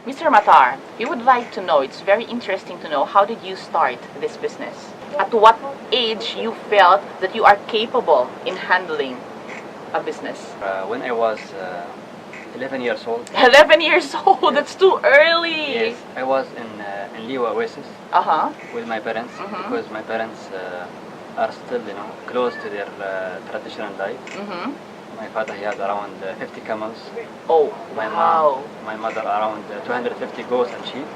Mr. Matar, we would like to know, it's very interesting to know, how did you start this business? At what age you felt that you are capable in handling a business? When I was 11 years old. 11 years old, Yes. that's too early. Yes, I was in Liwa Oasis Uh-huh. with my parents because my parents are still, close to their traditional life. Mm-hmm. My father, he has around 50 camels. Oh, My wow. mom, my mother, around 250 goats and sheep.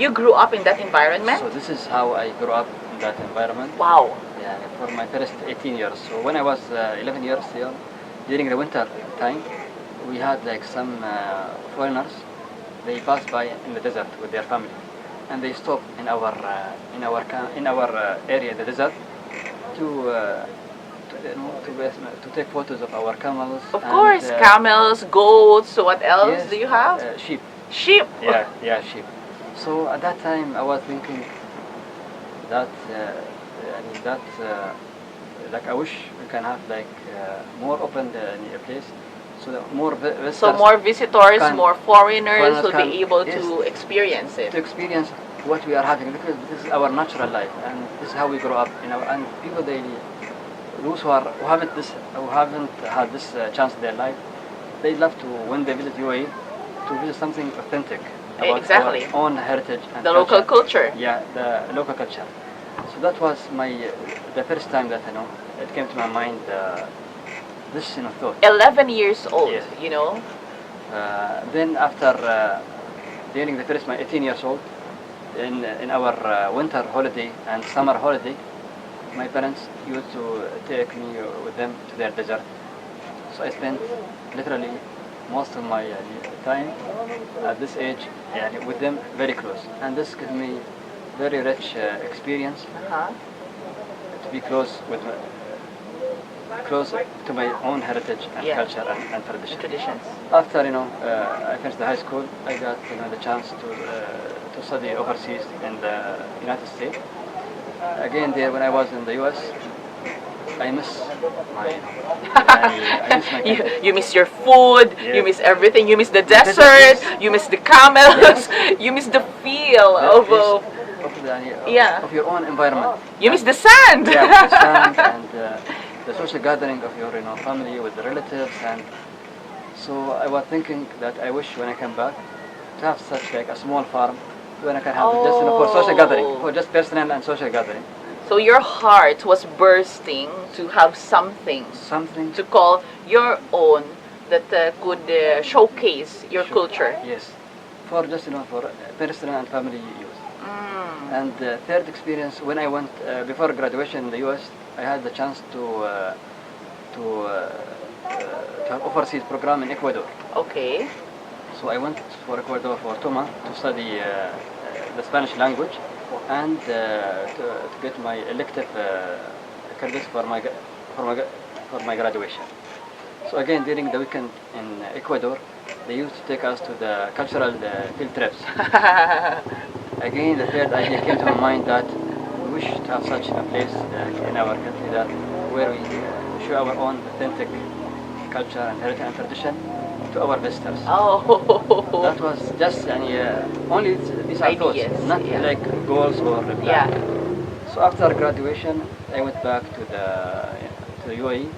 You grew up in that environment? So this is how I grew up in that environment. Wow. Yeah, for my first 18 years. So when I was 11 years old, during the winter time, we had like some foreigners. They passed by in the desert with their family, and they stopped in our area, the desert, to to take photos of our camels. Of course, camels, goats, what else Yes, do you have? sheep. Sheep. Yeah, sheep. So at that time, I was thinking that like I wish we can have like more open place, so that more visitors. So more visitors, more foreigners will can, be able yes, to experience it. to experience what we are having, because this is our natural life and this is how we grow up. And people, those who haven't had this chance in their life, they love to, when they visit UAE, to visit something authentic about Exactly. our own heritage and The local culture. Yeah, the local culture. So that was the first time that it came to my mind. This thought. 11 years old. Yes. Then after during the first my 18 years old, in our winter holiday and summer holiday, my parents used to take me with them to their desert. So I spent literally most of my time at this age with them very close, and this gave me very rich experience to be close to my own heritage and culture and traditions. After I finished the high school, I got the chance to study overseas in the United States. Again, there when I was in the U.S., I miss my country. You miss your food, Yes. you miss everything, you miss the desert, you miss the camels, you miss the feel of your own environment. you miss the sand. Yeah, the sand and the social gathering of your family with the relatives. And so I was thinking that I wish when I come back to have such like a small farm when I can have just for social gathering, for just personal and social gathering. So your heart was bursting to have something to call your own that could showcase your culture. Yes, for just for personal and family use. And the third experience, when I went before graduation in the U.S., I had the chance to have overseas program in Ecuador. Okay. So I went for Ecuador for 2 months to study the Spanish language and to get my elective credits for my graduation. So again, during the weekend in Ecuador, they used to take us to the cultural field trips. Again, the third idea came to my mind that we wish to have such a place in our country that where we show our own authentic culture and heritage and tradition to our visitors. Oh. That was just only these are thoughts, not like goals or plans. Yeah. So after graduation, I went back to the UAE.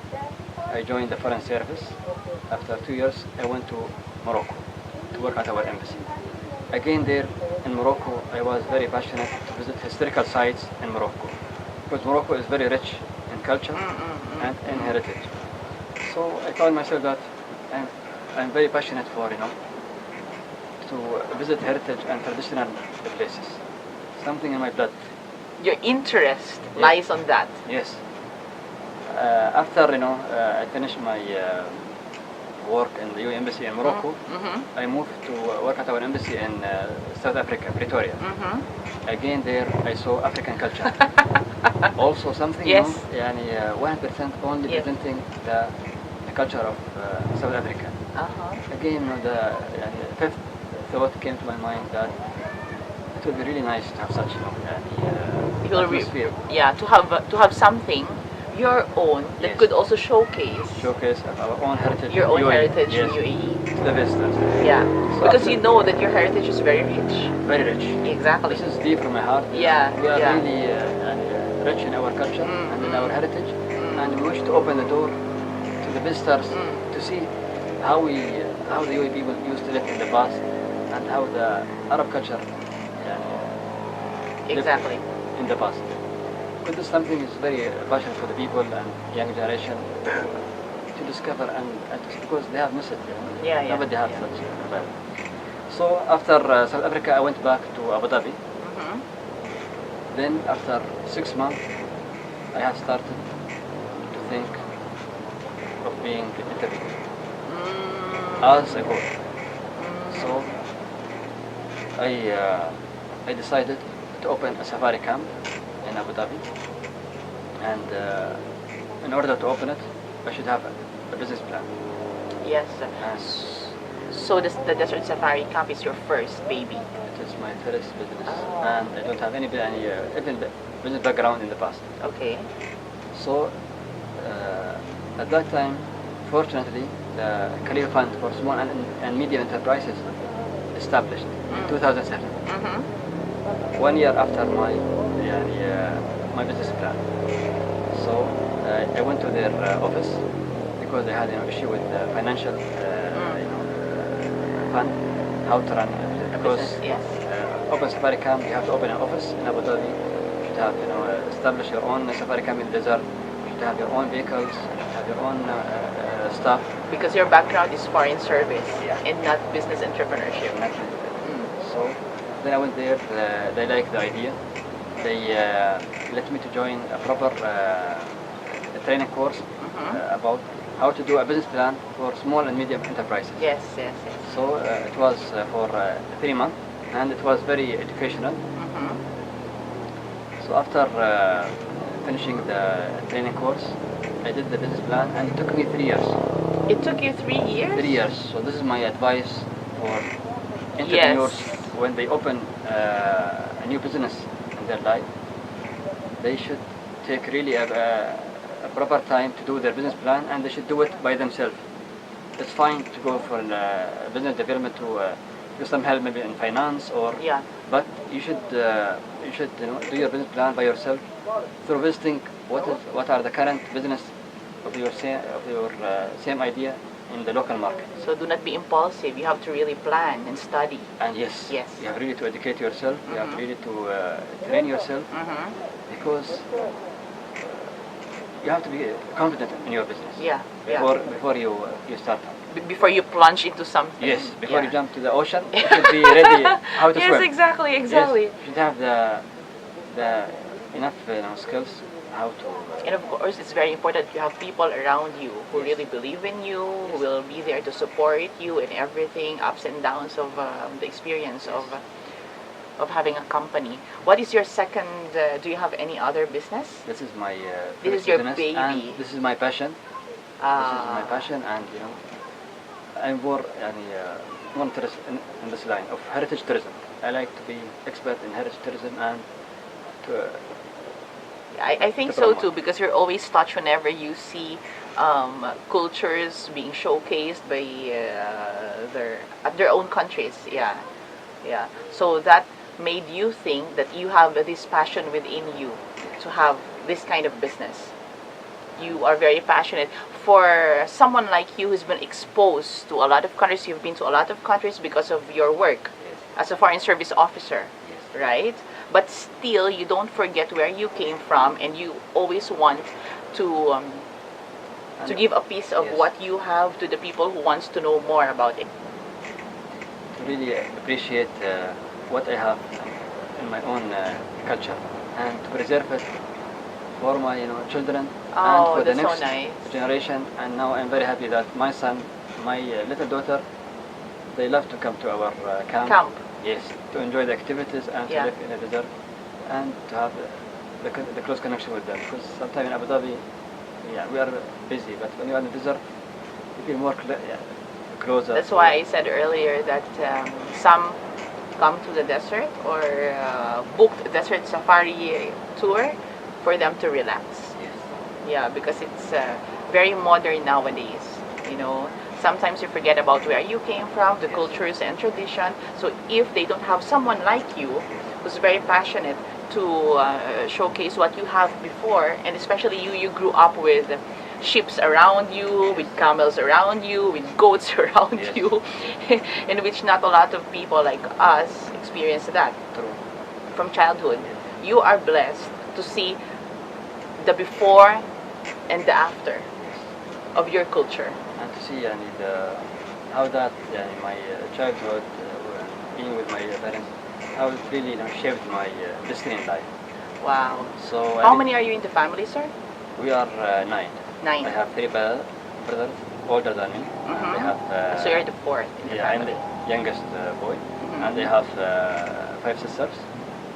I joined the foreign service. After 2 years, I went to Morocco to work at our embassy. Again there in Morocco, I was very passionate to visit historical sites in Morocco, because Morocco is very rich in culture and in heritage. So I found myself that I'm very passionate for to visit heritage and traditional places. Something in my blood. Your interest lies on that. Yes. After I finished my work in the UAE embassy in Morocco, I moved to work at our embassy in South Africa, Pretoria. Again there I saw African culture. Also something 100% only presenting the culture of South Africa. Again, the fifth thought came to my mind that it would be really nice to have such atmosphere. To have something your own that could also showcase our own heritage. Your own UAE. heritage Yes. in UAE. to the visitors. Yeah, So because after- you know that your heritage is very rich. Very rich. Exactly. This is deep from my heart. Yeah, We are yeah. really rich in our culture and in our heritage, and we wish to open the door to the visitors to see how the UAE people used to live in the past and how the Arab culture lived Exactly. in the past. Because this is something is very passion for the people and young generation to discover and because they have missed it. Yeah, yeah, Nobody has yeah. such available. So after South Africa, I went back to Abu Dhabi. Mhm. Then after 6 months, I have started to think of being interviewed as a coach. So I decided to open a safari camp in Abu Dhabi, and in order to open it, I should have a business plan. Yes. And So the Desert Safari Camp is your first baby. it is my first business, Oh. and I don't have any even business background in the past. Okay. So at that time, fortunately, the Career Fund for Small and Medium Enterprises established in 2007. Mhm. 1 year after my my business plan. So I went to their office because they had an issue with the financial fund, how to run it. Because business, yes. open safari camp, you have to open an office in Abu Dhabi. You should have establish your own safari camp in the desert. You should have your own vehicles. You should have your own staff. Because your background is foreign service and not business entrepreneurship. So then I went there. They liked the idea. They let me to join a proper training course about how to do a business plan for small and medium enterprises. Yes, yes, yes. So it was for 3 months, and it was very educational. So after finishing the training course, I did the business plan, and it took me 3 years. It took you 3 years? 3 years. So this is my advice for entrepreneurs when they open a new business in their life. They should take really a proper time to do their business plan, and they should do it by themselves. It's fine to go for business development to get some help maybe in finance or Yeah. but you should do your business plan by yourself through visiting what are the current business of your same idea in the local market. So do not be impulsive. You have to really plan and study. And yes, Yes. you have really to educate yourself. You have really to train yourself because you have to be confident in your business. Yeah, yeah. Before you start. Before you plunge into something. Yes, before you Yeah. jump to the ocean, you should be ready how to Yes, swim. exactly, exactly. Yes, you should have the enough skills how to. And of course, it's very important you have people around you who really believe in you, who will be there to support you in everything, ups and downs of the experience of having a company. What is your second? Do you have any other business? This is my This first is your business, baby. and this is my passion. This is my passion, and I'm more interest in this line of heritage tourism. I like to be expert in heritage tourism and to. I think To so promote. too, because you're always touched whenever you see cultures being showcased by their own countries. Yeah, yeah. So that made you think that you have this passion within you to have this kind of business. You are very passionate. For someone like you who's been exposed to a lot of countries, you've been to a lot of countries because of your work as a foreign service officer, right? But still, you don't forget where you came from, and you always want to give a piece of Yes. what you have to the people who wants to know more about it. To really appreciate what I have in my own culture and to preserve it for my children and Oh, for the that's so next nice. generation. And now I'm very happy that my son, my little daughter, they love to come to our camp. Camp. Yes, to enjoy the activities and Yeah. to live in the desert and to have the close connection with them. Because sometimes in Abu Dhabi, we are busy, but when you are in the desert, you feel more closer. That's why I said earlier that some come to the desert or booked desert safari tour for them to relax. Yes. Yeah, because it's very modern nowadays. You know, Sometimes you forget about where you came from, the cultures and tradition. So if they don't have someone like you who's very passionate to showcase what you have before, and especially you grew up with sheep around you, with camels around you, with goats around Yes. you, in which not a lot of people like us experience that True. from childhood. You are blessed to see the before and the after of your culture. And to see how that my childhood, being with my parents, how it really shaped my destiny in life. Wow. So How many are you in the family, sir? We are 9. 9. I have 3 brothers older than me. And I have So you're the fourth in the yeah, I'm family. the youngest boy, and I have 5 sisters.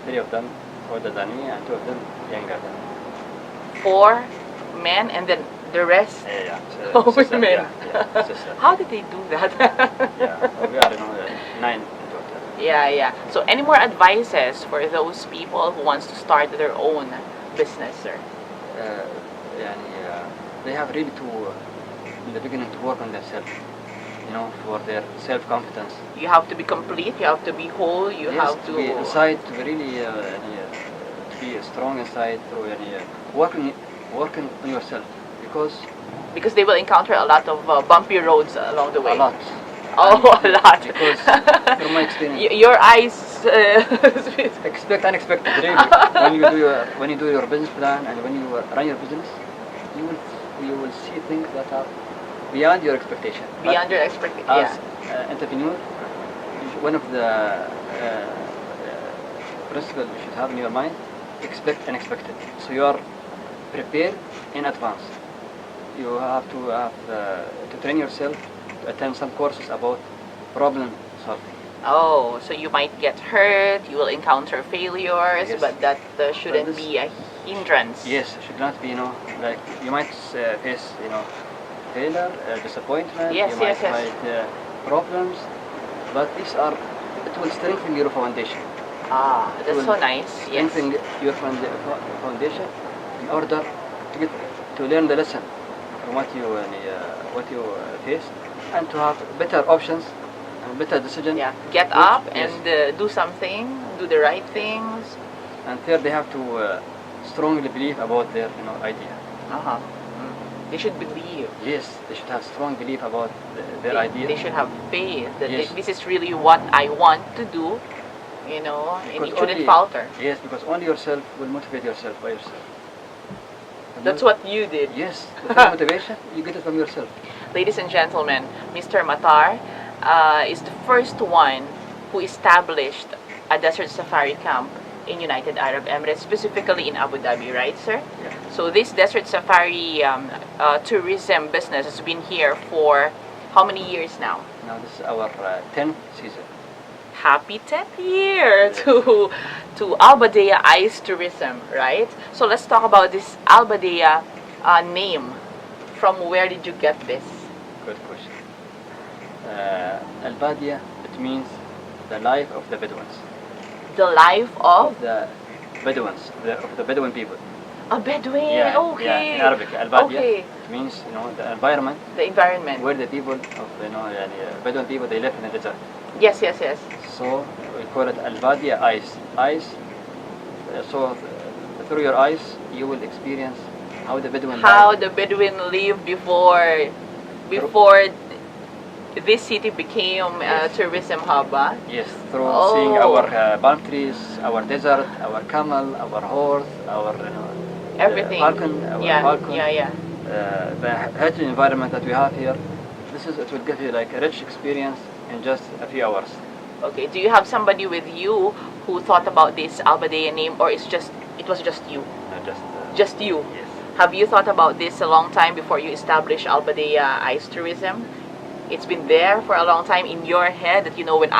3 of them older than me, and 2 of them younger than me. 4 men and then the rest Yeah, Oh, sister, women. yeah, sister. How did they do that? Yeah, we are 9 in total. Yeah. So any more advices for those people who wants to start their own business, sir? They have really to, in the beginning, to work on themselves, for their self-confidence. You have to be complete, you have to be whole, you Yes, have to be inside, to be really, to be strong inside through working on yourself, because they will encounter a lot of bumpy roads along the way. a lot. Oh, a lot. Because from my experience, Your eyes. expect unexpected. Really, when you do your business plan and when you run your business, you will see things that are beyond your expectation. Beyond your expectation. As Yeah. entrepreneur, one of the principles you should have in your mind: expect unexpected. So you are prepared in advance. You have to train yourself to attend some courses about problem solving. Oh, so you might get hurt, you will encounter failures, Yes. but that shouldn't this- be a hindrance. Yes, it should not be, like you might face, failure, disappointment, Yes, you might yes. fight problems, but it will strengthen your foundation. Ah, It that's will so nice. Yes. Strengthen your foundation in order to learn the lesson from what you faced, and to have better options and better decisions. Yeah. Get Which- up yes. and do something, do the right things. And third, they have to strongly believe about their idea. Uh-huh. They should believe. Yes, they should have strong belief about their idea. They should have faith that Yes. this is really what I want to do, and you Because shouldn't only- falter. Yes, because only yourself will motivate yourself by yourself. And That's what you did. Yes, the first motivation, you get it from yourself. Ladies and gentlemen, Mr. Matar is the first one who established a desert safari camp in United Arab Emirates, specifically in Abu Dhabi, right, sir? Yeah. So this desert safari tourism business has been here for how many years now? Now this is our 10th season. Happy 10th year to Badeyah Eyes Tourism, right? So let's talk about this Badeyah name. From where did you get this? Good question. Al-Badiyah, it means the life of the Bedouins. The life of The Bedouins, of the Bedouin people. a Bedouin. Yeah, Okay. yeah, in Arabic, Al-Badiyah, Okay. it means, the environment The environment. where the people of, Bedouin people, they live in the desert. Yes. So we call it Al-Badiyah Eyes. Eyes, so through your eyes, you will experience how the Bedouin How live. the Bedouin lived before this city became a Yes. tourism hub. Ah? Yes, through Oh. seeing our palm trees, our desert, our camel, our horse, our Everything. falcon, our Yeah. falcon. Yeah. The healthy environment that we have here. It will give you like a rich experience in just a few hours. Okay. Do you have somebody with you who thought about this Badeyah name, or it was just you? Just you. Yes. Have you thought about this a long time before you established Badeyah Eyes Tourism? It's been there for a long time in your head that when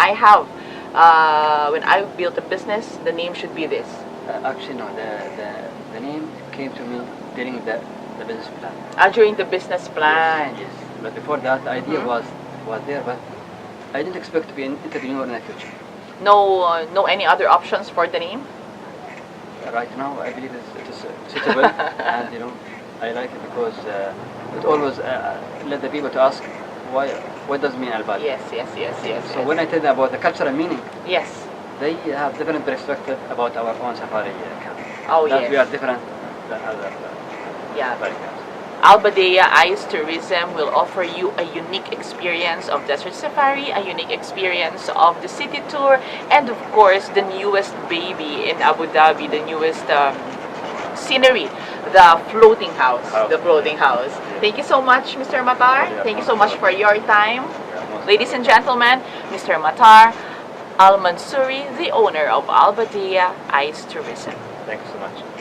I built a business, the name should be this. Actually, no. The name came to me during the business plan. During the business plan. Yes. But before that, the idea Mhm. was there, but I didn't expect to be an entrepreneur in the future. No any other options for the name? Right now, I believe it is suitable, and I like it because it always led the people to ask, what does mean Al-Badiyah? Yes, yes, yes, yes. So yes. when I tell them about the cultural meaning, Yes. they have different perspective about our own safari camp. Oh, That yes. we are different than other Yeah. safari camps. Badeyah Eyes Tourism will offer you a unique experience of desert safari, a unique experience of the city tour, and of course the newest baby in Abu Dhabi, the newest scenery, the floating house. The floating house. Thank you so much, Mr. Matar. Thank you so much for your time. Ladies and gentlemen, Mr. Matar Al Mansuri, the owner of Badeyah Eyes Tourism. Thank you so much.